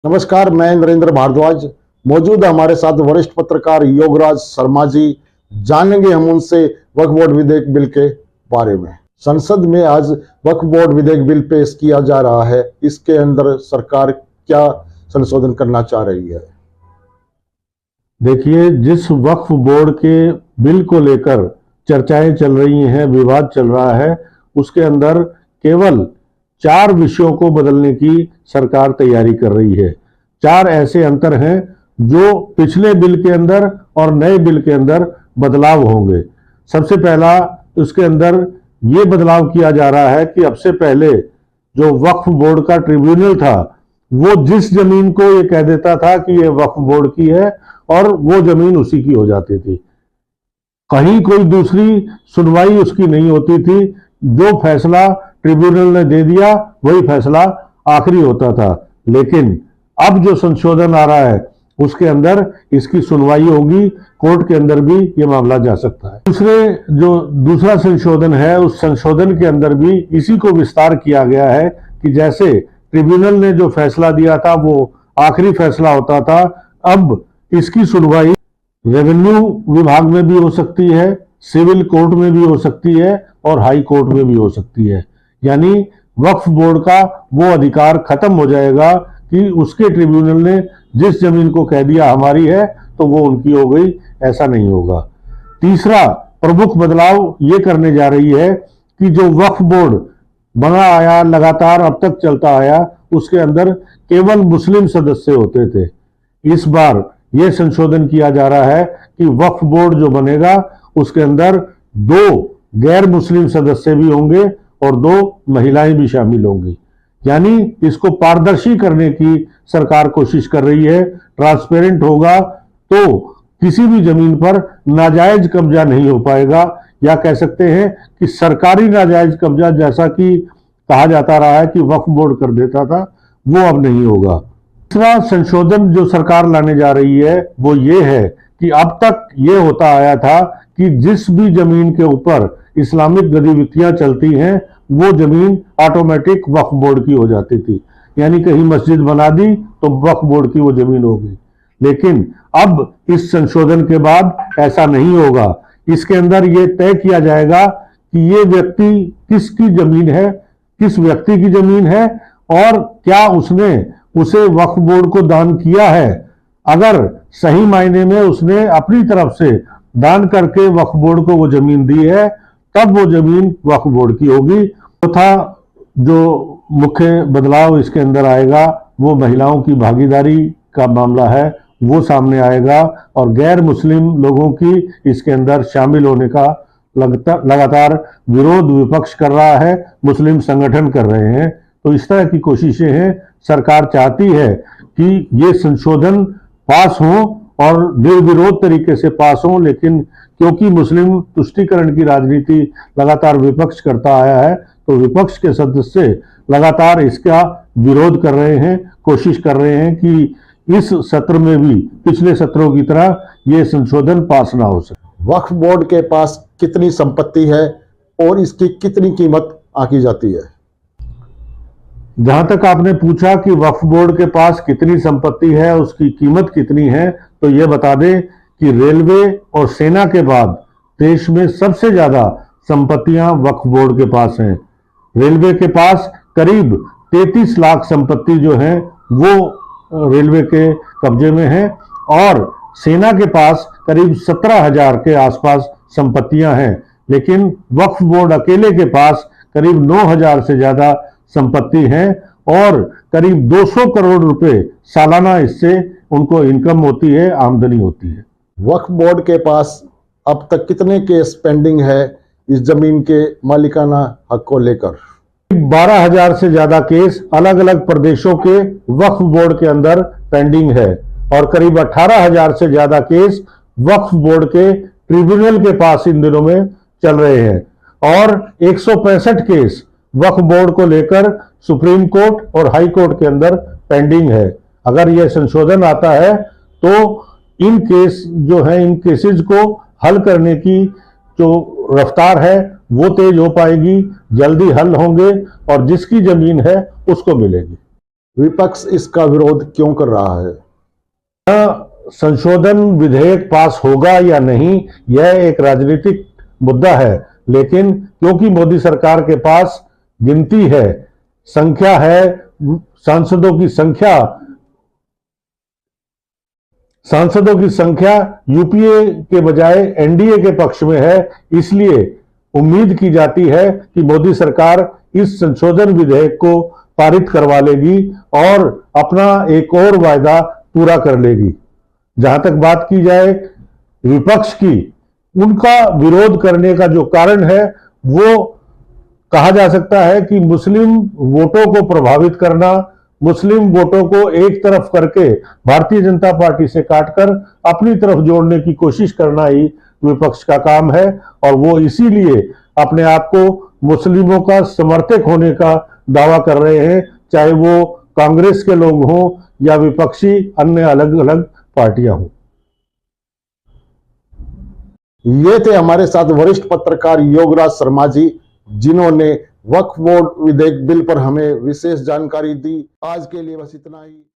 नमस्कार, मैं नरेंद्र भारद्वाज। मौजूद है हमारे साथ वरिष्ठ पत्रकार योगराज शर्मा जी। जानेंगे हम उनसे वक्फ बोर्ड विधेयक बिल के बारे में। संसद में आज वक्फ बोर्ड विधेयक बिल पेश किया जा रहा है। इसके अंदर सरकार क्या संशोधन करना चाह रही है? देखिए, जिस वक्फ बोर्ड के बिल को लेकर चर्चाएं चल रही हैं, विवाद चल रहा है, उसके अंदर केवल 4 विषयों को बदलने की सरकार तैयारी कर रही है। 4 ऐसे अंतर हैं जो पिछले बिल के अंदर और नए बिल के अंदर बदलाव होंगे। सबसे पहला उसके अंदर ये बदलाव किया जा रहा है कि अब से पहले जो वक्फ बोर्ड का ट्रिब्यूनल था, वो जिस जमीन को ये कह देता था कि ये वक्फ बोर्ड की है और वो जमीन उसी की हो जाती थी। कहीं कोई दूसरी सुनवाई उसकी नहीं होती थी। जो फैसला ट्रिब्यूनल ने दे दिया वही फैसला आखिरी होता था। लेकिन अब जो संशोधन आ रहा है उसके अंदर इसकी सुनवाई होगी, कोर्ट के अंदर भी ये मामला जा सकता है। दूसरा संशोधन है, उस संशोधन के अंदर भी इसी को विस्तार किया गया है कि जैसे ट्रिब्यूनल ने जो फैसला दिया था वो आखिरी फैसला होता था, अब इसकी सुनवाई रेवेन्यू विभाग में भी हो सकती है, सिविल कोर्ट में भी हो सकती है और हाई कोर्ट में भी हो सकती है। यानी वक्फ बोर्ड का वो अधिकार खत्म हो जाएगा कि उसके ट्रिब्यूनल ने जिस जमीन को कह दिया हमारी है तो वो उनकी हो गई, ऐसा नहीं होगा। तीसरा प्रमुख बदलाव ये करने जा रही है कि जो वक्फ बोर्ड बना आया, लगातार अब तक चलता आया, उसके अंदर केवल मुस्लिम सदस्य होते थे। इस बार यह संशोधन किया जा रहा है कि वक्फ बोर्ड जो बनेगा उसके अंदर 2 गैर मुस्लिम सदस्य भी होंगे और 2 महिलाएं भी शामिल होंगी। यानी इसको पारदर्शी करने की सरकार कोशिश कर रही है। ट्रांसपेरेंट होगा तो किसी भी जमीन पर नाजायज कब्जा नहीं हो पाएगा, या कह सकते हैं कि सरकारी नाजायज कब्जा जैसा कि कहा जाता रहा है कि वक्फ बोर्ड कर देता था, वो अब नहीं होगा। तीसरा संशोधन जो सरकार लाने जा रही है वो ये है कि अब तक ये होता आया था कि जिस भी जमीन के ऊपर इस्लामिक गतिविधियां चलती हैं वो जमीन ऑटोमेटिक वक्फ बोर्ड की हो जाती थी। यानी कहीं मस्जिद बना दी तो वक्फ बोर्ड की वो जमीन हो गई। लेकिन अब इस संशोधन के बाद ऐसा नहीं होगा। इसके अंदर ये तय किया जाएगा कि ये व्यक्ति किसकी जमीन है, किस व्यक्ति की जमीन है और क्या उसने उसे वक्फ बोर्ड को दान किया है। अगर सही मायने में उसने अपनी तरफ से दान करके वक्फ बोर्ड को वो जमीन दी है, तब वो जमीन वक्फ बोर्ड की होगी। चौथा जो मुख्य बदलाव इसके अंदर आएगा वो महिलाओं की भागीदारी का मामला है, वो सामने आएगा और गैर मुस्लिम लोगों की इसके अंदर शामिल होने का लगातार विरोध विपक्ष कर रहा है, मुस्लिम संगठन कर रहे हैं। तो इस तरह की कोशिशें हैं। सरकार चाहती है कि ये संशोधन पास हो और निर्विरोध तरीके से पास हो, लेकिन क्योंकि मुस्लिम तुष्टीकरण की राजनीति लगातार विपक्ष करता आया है तो विपक्ष के सदस्य लगातार इसका विरोध कर रहे हैं, कोशिश कर रहे हैं कि इस सत्र में भी पिछले सत्रों की तरह ये संशोधन पास ना हो सके। वक्फ बोर्ड के पास कितनी संपत्ति है और इसकी कितनी कीमत आकी जाती है? जहां तक आपने पूछा कि वक्फ बोर्ड के पास कितनी संपत्ति है, उसकी कीमत कितनी है, तो ये बता दें कि रेलवे और सेना के बाद देश में सबसे ज्यादा संपत्तियां वक्फ बोर्ड के पास हैं। रेलवे के पास करीब 33 लाख संपत्ति जो है वो रेलवे के कब्जे में है और सेना के पास करीब 17,000 के आसपास संपत्तियां हैं। लेकिन वक्फ बोर्ड अकेले के पास करीब 9,000 से ज्यादा संपत्ति है और करीब 200 करोड़ रुपए सालाना इससे उनको इनकम होती है, आमदनी होती है। वक्फ बोर्ड के पास अब तक कितने केस पेंडिंग है इस जमीन के मालिकाना हक को लेकर? 12,000 से ज्यादा केस अलग अलग प्रदेशों के वक्फ बोर्ड के अंदर पेंडिंग है और करीब 18,000 से ज्यादा केस वक्फ बोर्ड के ट्रिब्यूनल के पास इन दिनों में चल रहे हैं और 165 केस वक्फ बोर्ड को लेकर सुप्रीम कोर्ट और हाई कोर्ट के अंदर पेंडिंग है। अगर यह संशोधन आता है तो इन केस जो है, इन केसेस को हल करने की जो रफ्तार है वो तेज हो पाएगी, जल्दी हल होंगे और जिसकी जमीन है उसको मिलेगी। विपक्ष इसका विरोध क्यों कर रहा है? संशोधन विधेयक पास होगा या नहीं, यह एक राजनीतिक मुद्दा है, लेकिन क्योंकि मोदी सरकार के पास गिनती है, संख्या है, सांसदों की संख्या यूपीए के बजाय एनडीए के पक्ष में है, इसलिए उम्मीद की जाती है कि मोदी सरकार इस संशोधन विधेयक को पारित करवा लेगी और अपना एक और वायदा पूरा कर लेगी। जहां तक बात की जाए विपक्ष की, उनका विरोध करने का जो कारण है वो कहा जा सकता है कि मुस्लिम वोटों को प्रभावित करना, मुस्लिम वोटों को एक तरफ करके भारतीय जनता पार्टी से काटकर अपनी तरफ जोड़ने की कोशिश करना ही विपक्ष का काम है, और वो इसीलिए अपने आप को मुस्लिमों का समर्थक होने का दावा कर रहे हैं, चाहे वो कांग्रेस के लोग हों या विपक्षी अन्य अलग अलग पार्टियां हों। ये थे हमारे साथ वरिष्ठ पत्रकार योगराज शर्मा जी, जिन्होंने वक्फ बोर्ड विधेयक बिल पर हमें विशेष जानकारी दी। आज के लिए बस इतना ही।